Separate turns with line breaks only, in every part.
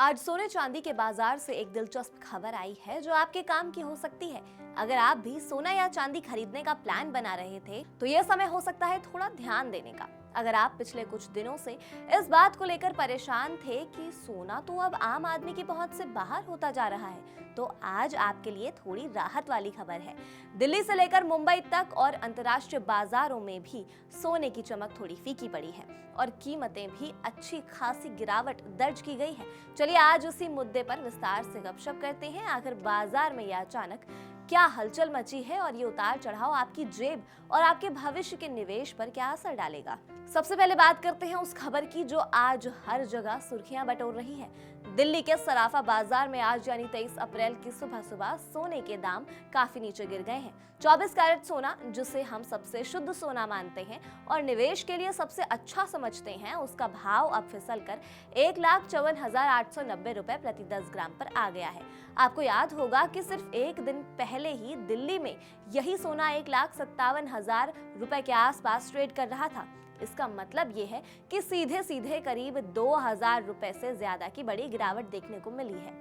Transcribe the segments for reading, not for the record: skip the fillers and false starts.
आज सोने चांदी के बाजार से एक दिलचस्प खबर आई है जो आपके काम की हो सकती है। अगर आप भी सोना या चांदी खरीदने का प्लान बना रहे थे तो यह समय हो सकता है थोड़ा ध्यान देने का। अगर आप पिछले कुछ दिनों से इस बात को लेकर परेशान थे कि सोना तो अब आम आदमी की पहुंच से बाहर होता जा रहा है, तो आज आपके लिए थोड़ी राहत वाली खबर है। दिल्ली से लेकर मुंबई तक और अंतर्राष्ट्रीय बाजारों में भी सोने की चमक थोड़ी फीकी पड़ी है और कीमतें भी अच्छी खासी गिरावट दर्ज की गई है। चलिए आज उसी मुद्दे पर विस्तार से गपशप करते हैं। आखिर बाजार में यह अचानक क्या हलचल मची है और ये उतार चढ़ाव आपकी जेब और आपके भविष्य के निवेश पर क्या असर डालेगा। सबसे पहले बात करते हैं उस खबर की जो आज हर जगह सुर्खियां बटोर रही है। दिल्ली के सराफा बाजार में आज यानी 23 अप्रैल की सुबह सुबह सोने के दाम काफी नीचे गिर गए हैं। 24 कैरेट सोना, जिसे हम सबसे शुद्ध सोना मानते हैं और निवेश के लिए सबसे अच्छा समझते हैं, उसका भाव अब फिसलकर 1,54,890 रुपए प्रति 10 ग्राम पर आ गया है। आपको याद होगा कि सिर्फ एक दिन पहले ही दिल्ली में यही सोना 1,57,000 रुपए के आसपास ट्रेड कर रहा था। इसका मतलब ये है कि सीधे सीधे करीब 2,000 रुपए से ज्यादा की बड़ी गिरावट देखने को मिली है।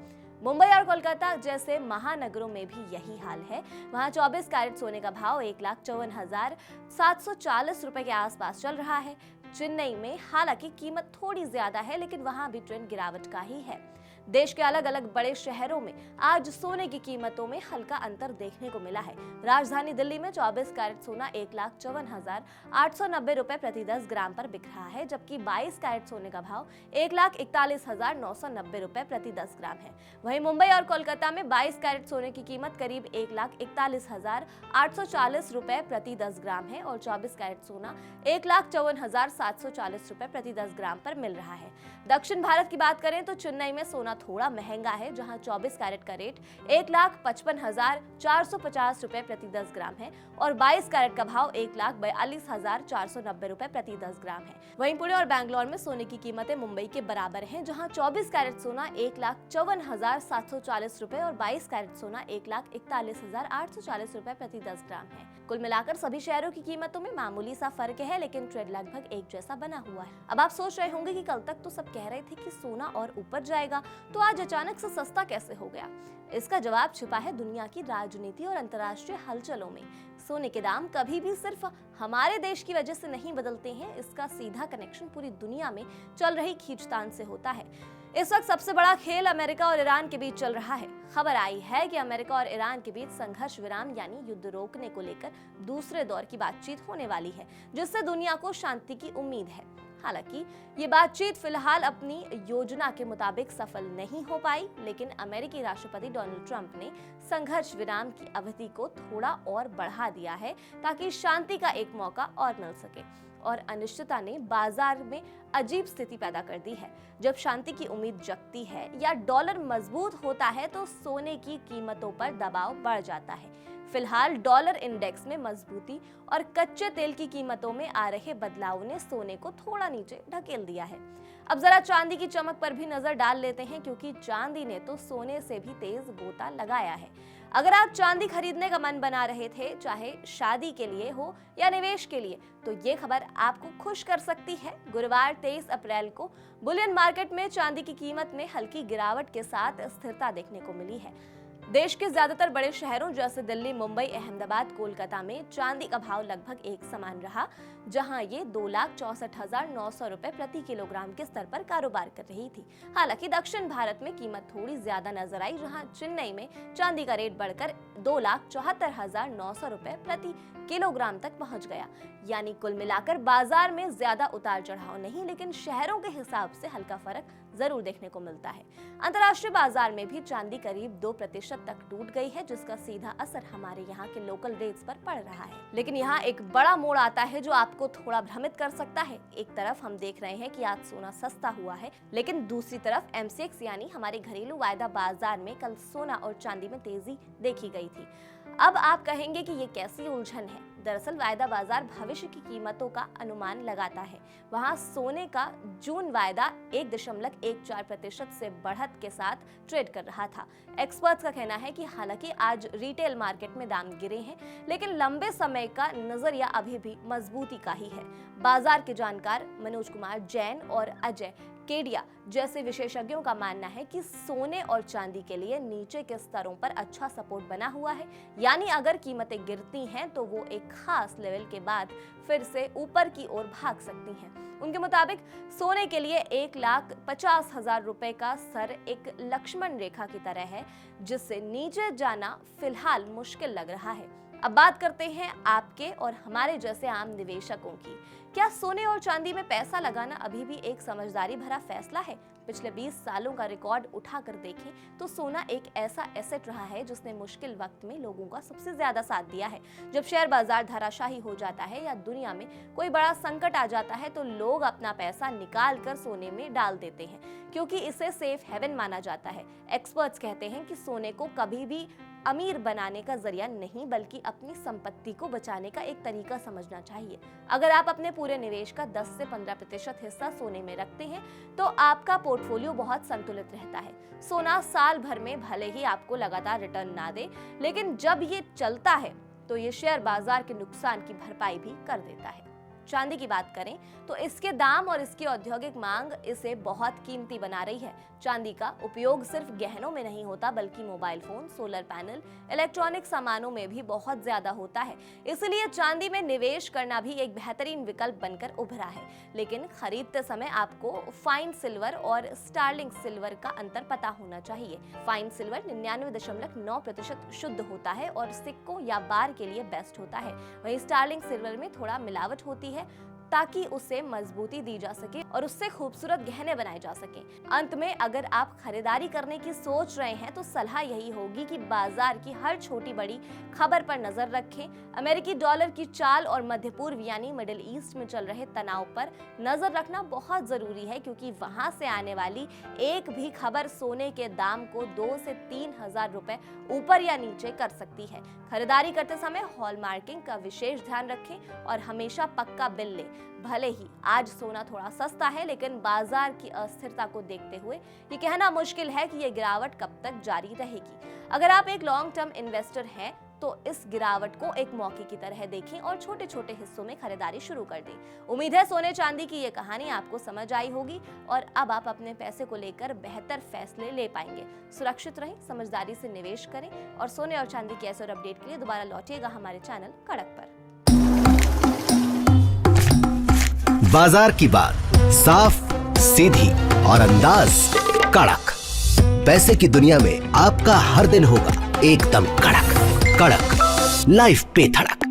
मुंबई और कोलकाता जैसे महानगरों में भी यही हाल है। वहां 24 कैरेट सोने का भाव 1,54,740 रुपए के आसपास चल रहा है। चेन्नई में हालांकि कीमत थोड़ी ज्यादा है, लेकिन वहां भी ट्रेंड गिरावट का ही है। देश के अलग अलग बड़े शहरों में आज सोने की कीमतों में हल्का अंतर देखने को मिला है। राजधानी दिल्ली में 24 कैरेट सोना 1,54,890 रुपए प्रति 10 ग्राम पर बिक रहा है, जबकि 22 कैरेट सोने का भाव 1,41,990 रुपए प्रति 10 ग्राम है। वहीं मुंबई और कोलकाता में 22 कैरेट सोने की कीमत करीब 1,41,840 रुपए प्रति 10 ग्राम है और 24 कैरेट सोना 1,54,740 रुपए प्रति 10 ग्राम पर मिल रहा है। दक्षिण भारत की बात करें तो चेन्नई में सोना थोड़ा महंगा है, जहां 24 कैरेट का रेट 1,55,450 रुपए प्रति 10 ग्राम है और 22 कैरेट का भाव 1,42,490 रुपए प्रति 10 ग्राम है। वहीं पुणे और बैंगलोर में सोने की कीमतें मुंबई के बराबर हैं, जहां 24 कैरेट सोना 1,54,740 रुपए और 22 कैरेट सोना 1,41,840 रुपए प्रति 10 ग्राम है। कुल मिलाकर सभी शहरों की कीमतों में मामूली सा फर्क है, लेकिन ट्रेंड लगभग एक जैसा बना हुआ है। अब आप सोच रहे होंगे कि कल तक तो सब कह रहे थे कि सोना और ऊपर जाएगा, तो आज अचानक से सस्ता कैसे हो गया? इसका जवाब छिपा है दुनिया की राजनीति और अंतर्राष्ट्रीय हलचलों में। सोने के दाम कभी भी सिर्फ हमारे देश की वजह से नहीं बदलते हैं, इसका सीधा कनेक्शन पूरी दुनिया में चल रही खींचतान से होता है। इस वक्त सबसे बड़ा खेल अमेरिका और ईरान के बीच चल रहा है। खबर आई है कि अमेरिका और ईरान के बीच संघर्ष विराम यानी युद्ध रोकने को लेकर दूसरे दौर की बातचीत होने वाली है, जिससे दुनिया को शांति की उम्मीद है। हालांकि ये बातचीत फिलहाल अपनी योजना के मुताबिक सफल नहीं हो पाई, लेकिन अमेरिकी राष्ट्रपति डोनाल्ड ट्रंप ने संघर्ष विराम की अवधि को थोड़ा और बढ़ा दिया है ताकि शांति का एक मौका और मिल सके। और अनिश्चितता ने बाजार में अजीब स्थिति पैदा कर दी है। जब शांति की उम्मीद जगती है या डॉलर मजबूत होता है तो सोने की कीमतों पर दबाव बढ़ जाता है। फिलहाल डॉलर इंडेक्स में मजबूती और कच्चे तेल की कीमतों में आ रहे बदलाव ने सोने को थोड़ा नीचे ढकेल दिया है। अब जरा चांदी की चमक पर भी नजर डाल लेते हैं, क्योंकि चांदी ने तो सोने से भी तेज गोता लगाया है। अगर आप चांदी खरीदने का मन बना रहे थे, चाहे शादी के लिए हो या निवेश के लिए, तो ये खबर आपको खुश कर सकती है। गुरुवार 23 अप्रैल को बुलियन मार्केट में चांदी की कीमत में हल्की गिरावट के साथ स्थिरता देखने को मिली है। देश के ज्यादातर बड़े शहरों जैसे दिल्ली, मुंबई, अहमदाबाद, कोलकाता में चांदी का भाव लगभग एक समान रहा, जहां ये 2,64,900 रुपए प्रति किलोग्राम के स्तर पर कारोबार कर रही थी। हालांकि दक्षिण भारत में कीमत थोड़ी ज्यादा नजर आई, जहां चेन्नई में चांदी का रेट बढ़कर 2,74,900 रुपए प्रति किलोग्राम तक पहुंच गया। यानी कुल मिलाकर बाजार में ज्यादा उतार चढ़ाव नहीं, लेकिन शहरों के हिसाब से हल्का फर्क जरूर देखने को मिलता है। अंतर्राष्ट्रीय बाजार में भी चांदी करीब 2% तक टूट गई है, जिसका सीधा असर हमारे यहाँ के लोकल रेट्स पर पड़ रहा है। लेकिन यहाँ एक बड़ा मोड़ आता है जो आपको थोड़ा भ्रमित कर सकता है। एक तरफ हम देख रहे हैं कि आज सोना सस्ता हुआ है, लेकिन दूसरी तरफ MCX यानी हमारे घरेलू वायदा बाजार में कल सोना और चांदी में तेजी देखी गई थी। अब आप कहेंगे कि ये कैसी उलझन है? दरअसल वायदा बाजार भविष्य की कीमतों का अनुमान लगाता है। वहां सोने का जून वायदा 1.14% से बढ़त के साथ ट्रेड कर रहा था। एक्सपर्ट्स का कहना है कि हालांकि आज रिटेल मार्केट में दाम गिरे हैं, लेकिन लंबे समय का नजरिया अभी भी मजबूती का ही है। बाजार के जानकार मनोज कुमार जैन और अजय केडिया जैसे विशेषज्ञों का मानना है कि सोने और चांदी के लिए नीचे के स्तरों पर अच्छा सपोर्ट बना हुआ है, यानी अगर कीमतें गिरती हैं तो वो एक खास लेवल के बाद फिर से ऊपर की ओर भाग सकती हैं। उनके मुताबिक सोने के लिए 1,50,000 रुपए का स्तर एक लक्ष्मण रेखा की तरह है, जिससे नीचे जाना फिलहाल मुश्किल लग रहा है। अब बात करते हैं आपके और हमारे जैसे आम निवेशकों की। क्या सोने और चांदी में पैसा लगाना अभी भी एक समझदारी भरा फैसला है? पिछले 20 सालों का रिकॉर्ड उठाकर देखें तो सोना एक ऐसा एसेट रहा है जिसने मुश्किल वक्त में लोगों का सबसे ज्यादा साथ दिया है। जब शेयर बाजार धराशायी हो जाता है या दुनिया में कोई बड़ा संकट आ जाता है तो लोग अपना पैसा निकाल कर सोने में डाल देते हैं, क्योंकि इसे सेफ हेवन माना जाता है। एक्सपर्ट्स कहते हैं कि सोने को कभी भी अमीर बनाने का जरिया नहीं, बल्कि अपनी संपत्ति को बचाने का एक तरीका समझना चाहिए। अगर आप अपने पूरे निवेश का 10 से 15% हिस्सा सोने में रखते हैं तो आपका पोर्टफोलियो बहुत संतुलित रहता है। सोना साल भर में भले ही आपको लगातार रिटर्न ना दे, लेकिन जब ये चलता है तो ये शेयर बाजार के नुकसान की भरपाई भी कर देता है। चांदी की बात करें तो इसके दाम और इसकी औद्योगिक मांग इसे बहुत कीमती बना रही है। चांदी का उपयोग सिर्फ गहनों में नहीं होता, बल्कि mobile phone, solar panel, electronic सामानों में भी बहुत ज्यादा होता है। इसलिए चांदी में निवेश करना भी एक बेहतरीन विकल्प बनकर उभरा है। लेकिन खरीदते समय आपको फाइन सिल्वर और स्टार्लिंग सिल्वर का अंतर पता होना चाहिए। फाइन सिल्वर 99.9% शुद्ध होता है और सिक्कों या बार के लिए बेस्ट होता है। वहीं स्टार्लिंग सिल्वर में थोड़ा मिलावट होती है ताकि उसे मजबूती दी जा सके और उससे खूबसूरत गहने बनाए जा सके। अंत में अगर आप खरीदारी करने की सोच रहे हैं तो सलाह यही होगी कि बाजार की हर छोटी बड़ी खबर पर नजर रखें। अमेरिकी डॉलर की चाल और मध्य पूर्व यानी मिडिल ईस्ट में चल रहे तनाव पर नजर रखना बहुत जरूरी है, क्योंकि वहां से आने वाली एक भी खबर सोने के दाम को 2 से 3,000 रुपए ऊपर या नीचे कर सकती है। खरीदारी करते समय हॉलमार्किंग का विशेष ध्यान रखें और हमेशा पक्का बिल लें। भले ही आज सोना थोड़ा सस्ता है, लेकिन बाजार की अस्थिरता को देखते हुए ये कहना मुश्किल है कि ये गिरावट कब तक जारी रहेगी। अगर आप एक लॉन्ग टर्म इन्वेस्टर हैं तो इस गिरावट को एक मौके की तरह देखें और छोटे छोटे हिस्सों में खरीदारी शुरू कर दें। उम्मीद है सोने चांदी की ये कहानी आपको समझ आई होगी और अब आप अपने पैसे को लेकर बेहतर फैसले ले पाएंगे। सुरक्षित रहें, समझदारी से निवेश करें और सोने और चांदी के ऐसे अपडेट के लिए दोबारा लौटिएगा हमारे चैनल कड़क पर।
बाजार की बात साफ, सीधी और अंदाज कड़क। पैसे की दुनिया में आपका हर दिन होगा एकदम कड़क। कड़क लाइफ पे धड़क।